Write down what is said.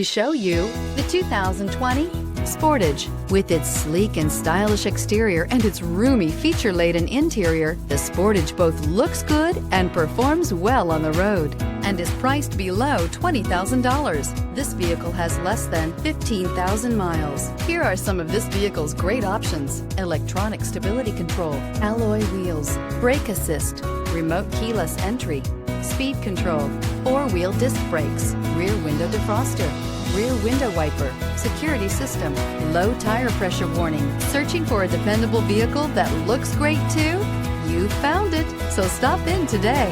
To show you the 2020 Sportage. With its sleek and stylish exterior and its roomy feature-laden interior, the Sportage both looks good and performs well on the road and is priced below $20,000. This vehicle has less than 15,000 miles. Here are some of this vehicle's great options: electronic stability control, alloy wheels, brake assist, remote keyless entry, speed control, four-wheel disc brakes, rear window defroster, rear window wiper, security system, low tire pressure warning. Searching for a dependable vehicle that looks great too? You found it, so stop in today.